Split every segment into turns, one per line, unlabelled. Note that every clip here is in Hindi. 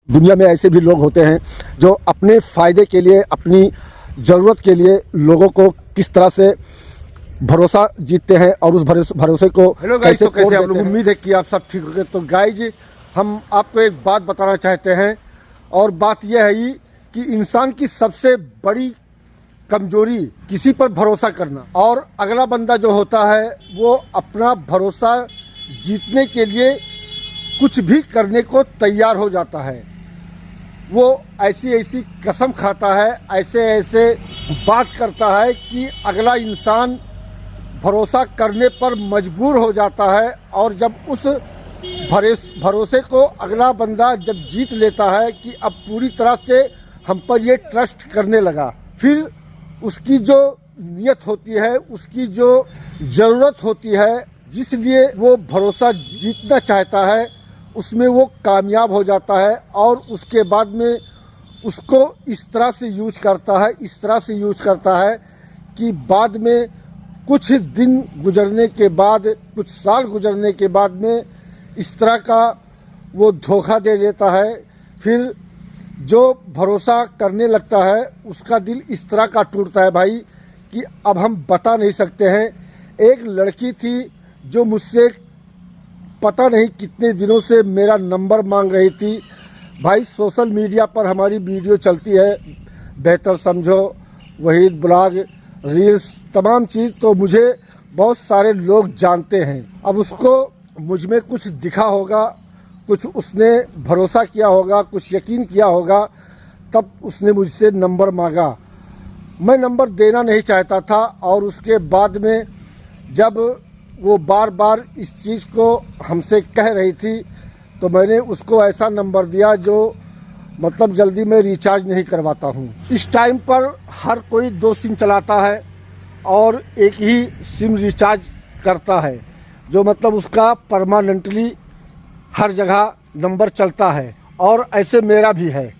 दुनिया में ऐसे भी लोग होते हैं जो अपने फ़ायदे के लिए, अपनी ज़रूरत के लिए लोगों को किस तरह से भरोसा जीतते हैं और उस भरोसे को
हेलो गाइज, तो कैसे आप लोग?
उम्मीद
उम्मीद है कि आप सब ठीक होंगे। तो गाइज, हम आपको एक बात बताना चाहते हैं और बात यह है ही कि इंसान की सबसे बड़ी कमजोरी किसी पर भरोसा करना, और अगला बंदा जो होता है वो अपना भरोसा जीतने के लिए कुछ भी करने को तैयार हो जाता है। वो ऐसी ऐसी कसम खाता है, ऐसे ऐसे बात करता है कि अगला इंसान भरोसा करने पर मजबूर हो जाता है। और जब उस भरोसे को अगला बंदा जब जीत लेता है कि अब पूरी तरह से हम पर ये ट्रस्ट करने लगा, फिर उसकी जो नियत होती है, उसकी जो ज़रूरत होती है, जिस लिए वो भरोसा जीतना चाहता है, उसमें वो कामयाब हो जाता है। और उसके बाद में उसको इस तरह से यूज़ करता है कि बाद में कुछ दिन गुजरने के बाद, कुछ साल गुजरने के बाद में इस तरह का वो धोखा दे देता है। फिर जो भरोसा करने लगता है उसका दिल इस तरह का टूटता है भाई कि अब हम बता नहीं सकते हैं। एक लड़की थी जो मुझसे पता नहीं कितने दिनों से मेरा नंबर मांग रही थी। भाई, सोशल मीडिया पर हमारी वीडियो चलती है, बेहतर समझो, वहीद ब्लॉग, रील्स, तमाम चीज़, तो मुझे बहुत सारे लोग जानते हैं। अब उसको मुझ में कुछ दिखा होगा, कुछ उसने भरोसा किया होगा, कुछ यकीन किया होगा, तब उसने मुझसे नंबर मांगा। मैं नंबर देना नहीं चाहता था, और उसके बाद में जब वो बार बार इस चीज़ को हमसे कह रही थी तो मैंने उसको ऐसा नंबर दिया जो मतलब जल्दी मैं रिचार्ज नहीं करवाता हूँ। इस टाइम पर हर कोई 2 सिम चलाता है और एक ही सिम रिचार्ज करता है, जो मतलब उसका परमानेंटली हर जगह नंबर चलता है। और ऐसे मेरा भी है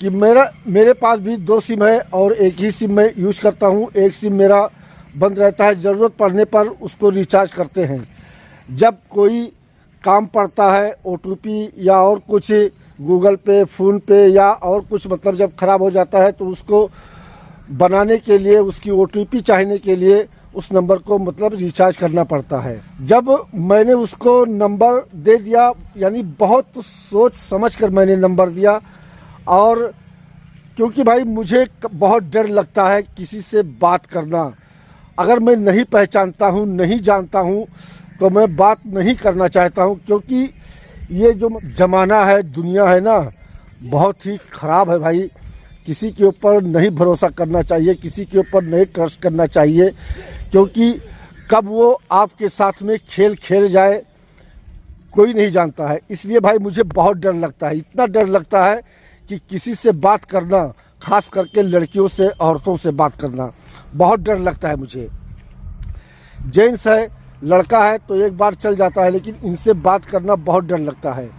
कि मेरे पास भी 2 सिम है और एक ही सिम मैं यूज़ करता हूँ। एक सिम मेरा बंद रहता है, ज़रूरत पड़ने पर उसको रिचार्ज करते हैं। जब कोई काम पड़ता है, OTP या और कुछ गूगल पे, फ़ोन पे या और कुछ, मतलब जब ख़राब हो जाता है तो उसको बनाने के लिए, उसकी OTP चाहने के लिए उस नंबर को मतलब रिचार्ज करना पड़ता है। जब मैंने उसको नंबर दे दिया, यानी बहुत सोच समझ कर मैंने नंबर दिया, और क्योंकि भाई मुझे बहुत डर लगता है किसी से बात करना। अगर मैं नहीं पहचानता हूँ, नहीं जानता हूँ, तो मैं बात नहीं करना चाहता हूँ, क्योंकि ये जो ज़माना है, दुनिया है ना, बहुत ही ख़राब है भाई। किसी के ऊपर नहीं भरोसा करना चाहिए, किसी के ऊपर नहीं ट्रस्ट करना चाहिए, क्योंकि कब वो आपके साथ में खेल खेल जाए कोई नहीं जानता है। इसलिए भाई मुझे बहुत डर लगता है, इतना डर लगता है कि किसी से बात करना, खास करके लड़कियों से, औरतों से बात करना बहुत डर लगता है मुझे। जेंट्स है, लड़का है तो एक बार चल जाता है, लेकिन इनसे बात करना बहुत डर लगता है।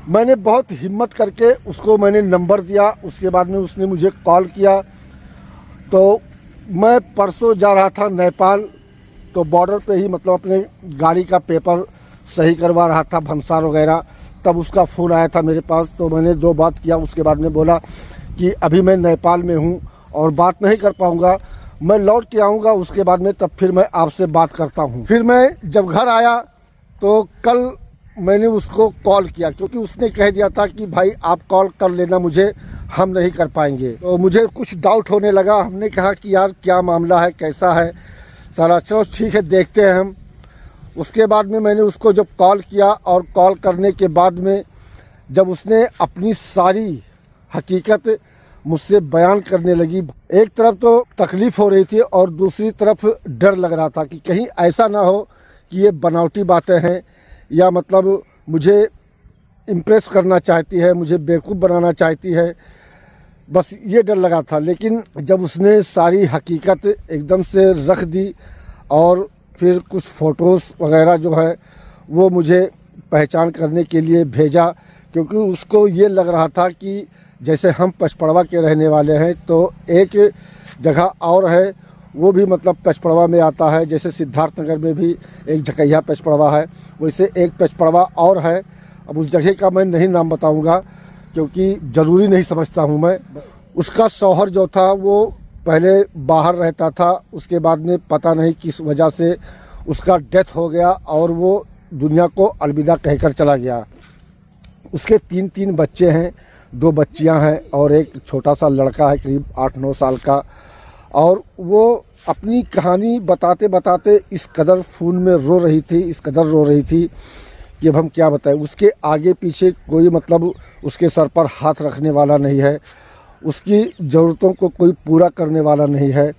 मैंने बहुत हिम्मत करके उसको मैंने नंबर दिया। उसके बाद में उसने मुझे कॉल किया। तो मैं परसों जा रहा था नेपाल, तो बॉर्डर पे ही मतलब अपने गाड़ी का पेपर सही करवा रहा था, भंसार वगैरह, तब उसका फ़ोन आया था मेरे पास। तो मैंने 2 बात किया। उसके बाद में बोला कि अभी मैं नेपाल में हूँ और बात नहीं कर पाऊँगा, मैं लौट के आऊँगा उसके बाद में, तब फिर मैं आपसे बात करता हूँ। फिर मैं जब घर आया तो कल मैंने उसको कॉल किया, क्योंकि उसने कह दिया था कि भाई आप कॉल कर लेना मुझे, हम नहीं कर पाएंगे। तो मुझे कुछ डाउट होने लगा। हमने कहा कि यार क्या मामला है, कैसा है सारा, चलो ठीक है देखते हैं हम। उसके बाद में मैंने उसको जब कॉल किया, और कॉल करने के बाद में जब उसने अपनी सारी हकीकत मुझसे बयान करने लगी, एक तरफ तो तकलीफ़ हो रही थी और दूसरी तरफ डर लग रहा था कि कहीं ऐसा ना हो कि ये बनावटी बातें हैं, या मतलब मुझे इम्प्रेस करना चाहती है, मुझे बेवकूफ़ बनाना चाहती है, बस ये डर लगा था। लेकिन जब उसने सारी हकीकत एकदम से रख दी, और फिर कुछ फ़ोटोज़ वगैरह जो है वो मुझे पहचान करने के लिए भेजा, क्योंकि उसको ये लग रहा था कि जैसे हम पचपड़वा के रहने वाले हैं, तो एक जगह और है वो भी मतलब पचपड़वा में आता है। जैसे सिद्धार्थनगर में भी एक झकैया पचपड़वा है, वैसे एक पचपड़वा और है। अब उस जगह का मैं नहीं नाम बताऊंगा। क्योंकि ज़रूरी नहीं समझता हूँ मैं। उसका शौहर जो था वो पहले बाहर रहता था, उसके बाद में पता नहीं किस वजह से उसका डेथ हो गया और वो दुनिया को अलविदा कहकर चला गया। उसके तीन बच्चे हैं, 2 बच्चियां हैं और एक छोटा सा लड़का है करीब 8-9 साल का। और वो अपनी कहानी बताते बताते इस कदर फ़ोन में रो रही थी, इस कदर रो रही थी कि अब हम क्या बताएं। उसके आगे पीछे कोई मतलब उसके सर पर हाथ रखने वाला नहीं है, उसकी ज़रूरतों को कोई पूरा करने वाला नहीं है।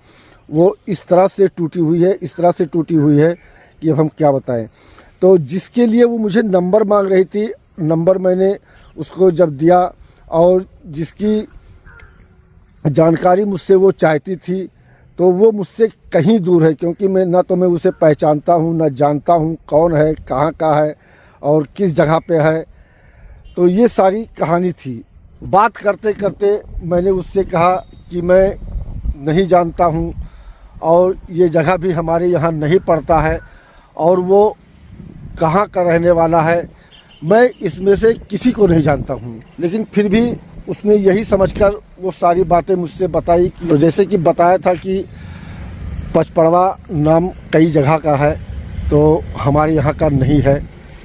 वो इस तरह से टूटी हुई है, इस तरह से टूटी हुई है कि अब हम क्या बताएं। तो जिसके लिए वो मुझे नंबर मांग रही थी, नंबर मैंने उसको जब दिया और जिसकी जानकारी मुझसे वो चाहती थी तो वो मुझसे कहीं दूर है, क्योंकि मैं ना तो मैं उसे पहचानता हूँ, ना जानता हूँ कौन है, कहाँ का है और किस जगह पे है। तो ये सारी कहानी थी। बात करते करते मैंने उससे कहा कि मैं नहीं जानता हूँ और ये जगह भी हमारे यहाँ नहीं पड़ता है और वो कहाँ का रहने वाला है, मैं इसमें से किसी को नहीं जानता हूँ। लेकिन फिर भी उसने यही समझकर वो सारी बातें मुझसे बताई। तो जैसे कि बताया था कि पचपड़वा नाम कई जगह का है, तो हमारे यहाँ का नहीं है।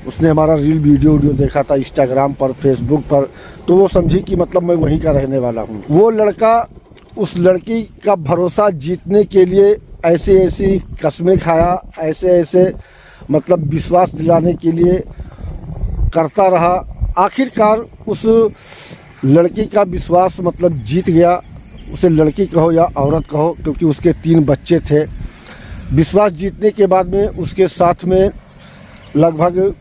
उसने हमारा रील वीडियो देखा था इंस्टाग्राम पर, फेसबुक पर, तो वो समझी कि मतलब मैं वहीं का रहने वाला हूँ। वो लड़का उस लड़की का भरोसा जीतने के लिए ऐसी ऐसी कस्में खाया, ऐसे मतलब विश्वास दिलाने के लिए करता रहा। आखिरकार उस लड़की का विश्वास मतलब जीत गया। उसे लड़की कहो या औरत कहो, क्योंकि उसके 3 बच्चे थे। विश्वास जीतने के बाद में उसके साथ में लगभग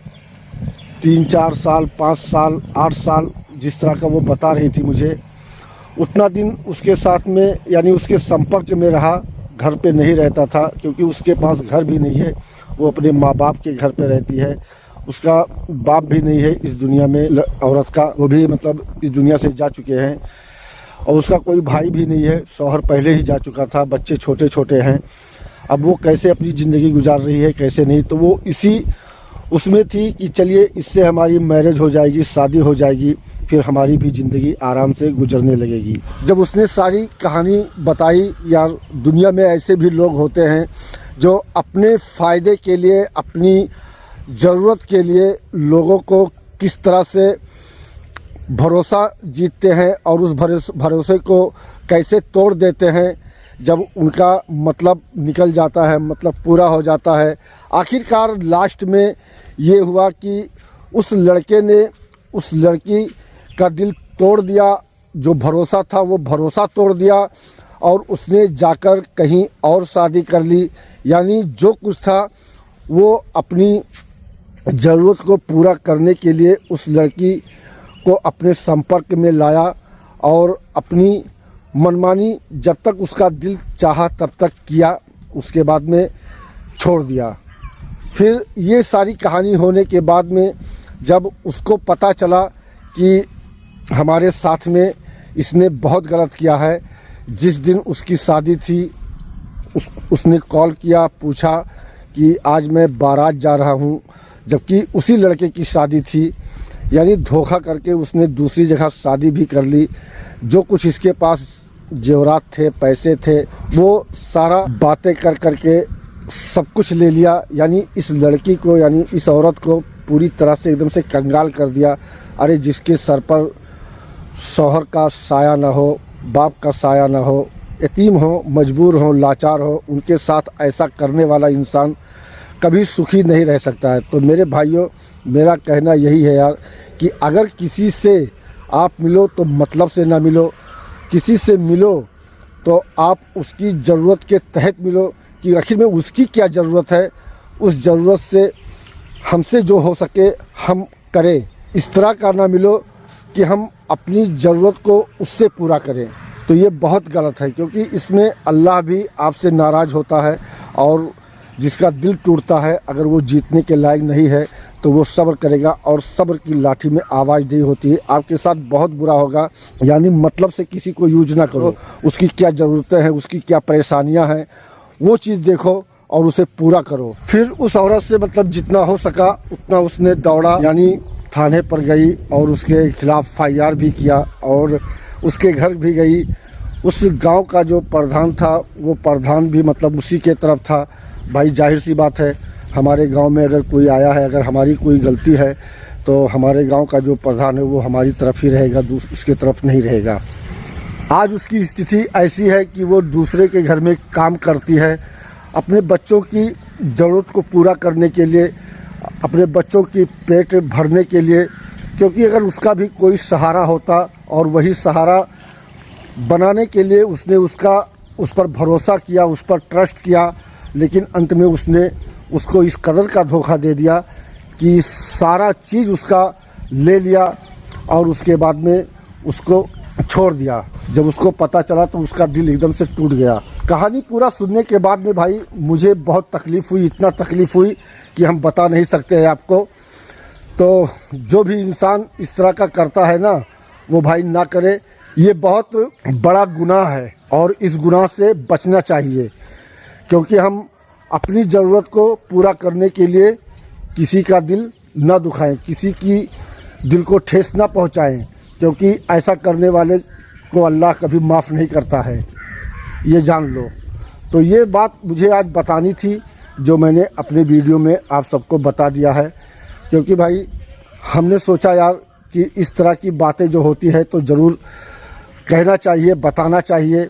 3-4 साल, 5 साल, 8 साल, जिस तरह का वो बता रही थी मुझे, उतना दिन उसके साथ में यानी उसके संपर्क में रहा। घर पे नहीं रहता था क्योंकि उसके पास घर भी नहीं है, वो अपने माँ बाप के घर पे रहती है। उसका बाप भी नहीं है इस दुनिया में, औरत का, वो भी मतलब इस दुनिया से जा चुके हैं। और उसका कोई भाई भी नहीं है, शौहर पहले ही जा चुका था, बच्चे छोटे छोटे हैं। अब वो कैसे अपनी ज़िंदगी गुजार रही है, कैसे नहीं, तो वो इसी उसमें थी कि चलिए इससे हमारी मैरिज हो जाएगी, शादी हो जाएगी, फिर हमारी भी ज़िंदगी आराम से गुजरने लगेगी। जब उसने सारी कहानी बताई, यार दुनिया में ऐसे भी लोग होते हैं जो अपने फ़ायदे के लिए, अपनी ज़रूरत के लिए लोगों को किस तरह से भरोसा जीतते हैं और उस भरोसे को कैसे तोड़ देते हैं जब उनका मतलब निकल जाता है, मतलब पूरा हो जाता है। आखिरकार लास्ट में ये हुआ कि उस लड़के ने उस लड़की का दिल तोड़ दिया, जो भरोसा था वो भरोसा तोड़ दिया और उसने जाकर कहीं और शादी कर ली। यानी जो कुछ था वो अपनी ज़रूरत को पूरा करने के लिए उस लड़की को अपने संपर्क में लाया और अपनी मनमानी जब तक उसका दिल चाहा तब तक किया, उसके बाद में छोड़ दिया। फिर ये सारी कहानी होने के बाद में जब उसको पता चला कि हमारे साथ में इसने बहुत गलत किया है, जिस दिन उसकी शादी थी उसने कॉल किया, पूछा कि आज मैं बारात जा रहा हूँ, जबकि उसी लड़के की शादी थी। यानी धोखा करके उसने दूसरी जगह शादी भी कर ली। जो कुछ इसके पास जेवरात थे, पैसे थे, वो सारा बातें कर करके सब कुछ ले लिया। यानी इस लड़की को, यानी इस औरत को पूरी तरह से एकदम से कंगाल कर दिया। अरे जिसके सर पर शौहर का साया ना हो, बाप का साया ना हो, यतीम हो, मजबूर हो, लाचार हो, उनके साथ ऐसा करने वाला इंसान कभी सुखी नहीं रह सकता है। तो मेरे भाइयों, मेरा कहना यही है यार कि अगर किसी से आप मिलो तो मतलब से ना मिलो, किसी से मिलो तो आप उसकी ज़रूरत के तहत मिलो कि आखिर में उसकी क्या ज़रूरत है, उस ज़रूरत से हमसे जो हो सके हम करें। इस तरह का ना मिलो कि हम अपनी ज़रूरत को उससे पूरा करें, तो ये बहुत गलत है, क्योंकि इसमें अल्लाह भी आपसे नाराज़ होता है। और जिसका दिल टूटता है, अगर वो जीतने के लायक नहीं है तो वो सब्र करेगा और सब्र की लाठी में आवाज़ नहीं होती है। आपके साथ बहुत बुरा होगा। यानी मतलब से किसी को यूज ना करो, उसकी क्या ज़रूरतें हैं, उसकी क्या परेशानियां हैं, वो चीज़ देखो और उसे पूरा करो। फिर उस औरत से मतलब जितना हो सका उतना उसने दौड़ा, यानी थाने पर गई और उसके खिलाफ FIR भी किया और उसके घर भी गई। उस गांव का जो प्रधान था वो प्रधान भी मतलब उसी के तरफ था। भाई जाहिर सी बात है, हमारे गांव में अगर कोई आया है, अगर हमारी कोई गलती है तो हमारे गांव का जो प्रधान है वो हमारी तरफ ही रहेगा, उसके तरफ नहीं रहेगा। आज उसकी स्थिति ऐसी है कि वो दूसरे के घर में काम करती है अपने बच्चों की ज़रूरत को पूरा करने के लिए, अपने बच्चों की पेट भरने के लिए। क्योंकि अगर उसका भी कोई सहारा होता और वही सहारा बनाने के लिए उसने उस पर भरोसा किया, उस पर ट्रस्ट किया, लेकिन अंत में उसने उसको इस कदर का धोखा दे दिया कि सारा चीज़ उसका ले लिया और उसके बाद में उसको छोड़ दिया। जब उसको पता चला तो उसका दिल एकदम से टूट गया। कहानी पूरा सुनने के बाद में भाई मुझे बहुत तकलीफ़ हुई, इतना तकलीफ़ हुई कि हम बता नहीं सकते हैं आपको। तो जो भी इंसान इस तरह का करता है ना, वो भाई ना करे। ये बहुत बड़ा गुनाह है और इस गुनाह से बचना चाहिए, क्योंकि हम अपनी ज़रूरत को पूरा करने के लिए किसी का दिल ना दुखाएं, किसी की दिल को ठेस ना पहुंचाएं, क्योंकि ऐसा करने वाले को अल्लाह कभी माफ़ नहीं करता है, ये जान लो। तो ये बात मुझे आज बतानी थी, जो मैंने अपने वीडियो में आप सबको बता दिया है। क्योंकि भाई हमने सोचा यार कि इस तरह की बातें जो होती है तो ज़रूर कहना चाहिए, बताना चाहिए।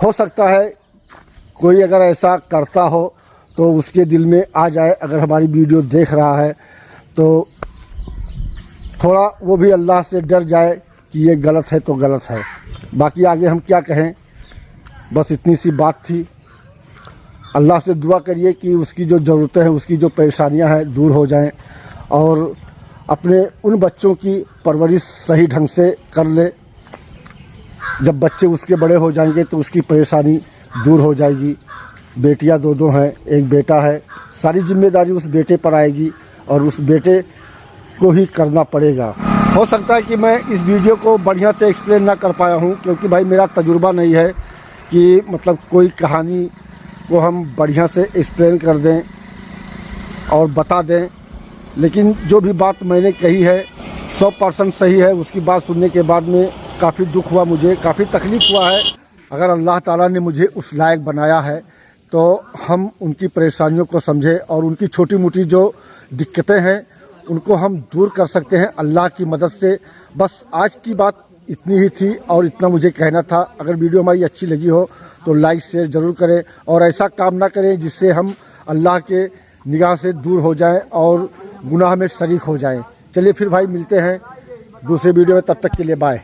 हो सकता है कोई अगर ऐसा करता हो तो उसके दिल में आ जाए, अगर हमारी वीडियो देख रहा है तो थोड़ा वो भी अल्लाह से डर जाए कि ये गलत है तो गलत है। बाकी आगे हम क्या कहें, बस इतनी सी बात थी। अल्लाह से दुआ करिए कि उसकी जो ज़रूरतें हैं, उसकी जो परेशानियां हैं दूर हो जाएं और अपने उन बच्चों की परवरिश सही ढंग से कर ले। जब बच्चे उसके बड़े हो जाएंगे तो उसकी परेशानी दूर हो जाएगी। बेटियां दो हैं, एक बेटा है, सारी जिम्मेदारी उस बेटे पर आएगी और उस बेटे को ही करना पड़ेगा। हो सकता है कि मैं इस वीडियो को बढ़िया से एक्सप्लेन ना कर पाया हूँ, क्योंकि भाई मेरा तजुर्बा नहीं है कि मतलब कोई कहानी को हम बढ़िया से एक्सप्लेन कर दें और बता दें। लेकिन जो भी बात मैंने कही है 100% सही है। उसकी बात सुनने के बाद में काफ़ी दुख हुआ, मुझे काफ़ी तकलीफ़ हुआ है। अगर अल्लाह ताला ने मुझे उस लायक बनाया है तो हम उनकी परेशानियों को समझें और उनकी छोटी मोटी जो दिक्कतें हैं उनको हम दूर कर सकते हैं अल्लाह की मदद से। बस आज की बात इतनी ही थी और इतना मुझे कहना था। अगर वीडियो हमारी अच्छी लगी हो तो लाइक शेयर ज़रूर करें और ऐसा काम ना करें जिससे हम अल्लाह के निगाह से दूर हो जाएं और गुनाह में शरीक हो जाएं। चलिए फिर भाई मिलते हैं दूसरे वीडियो में, तब तक के लिए बाय।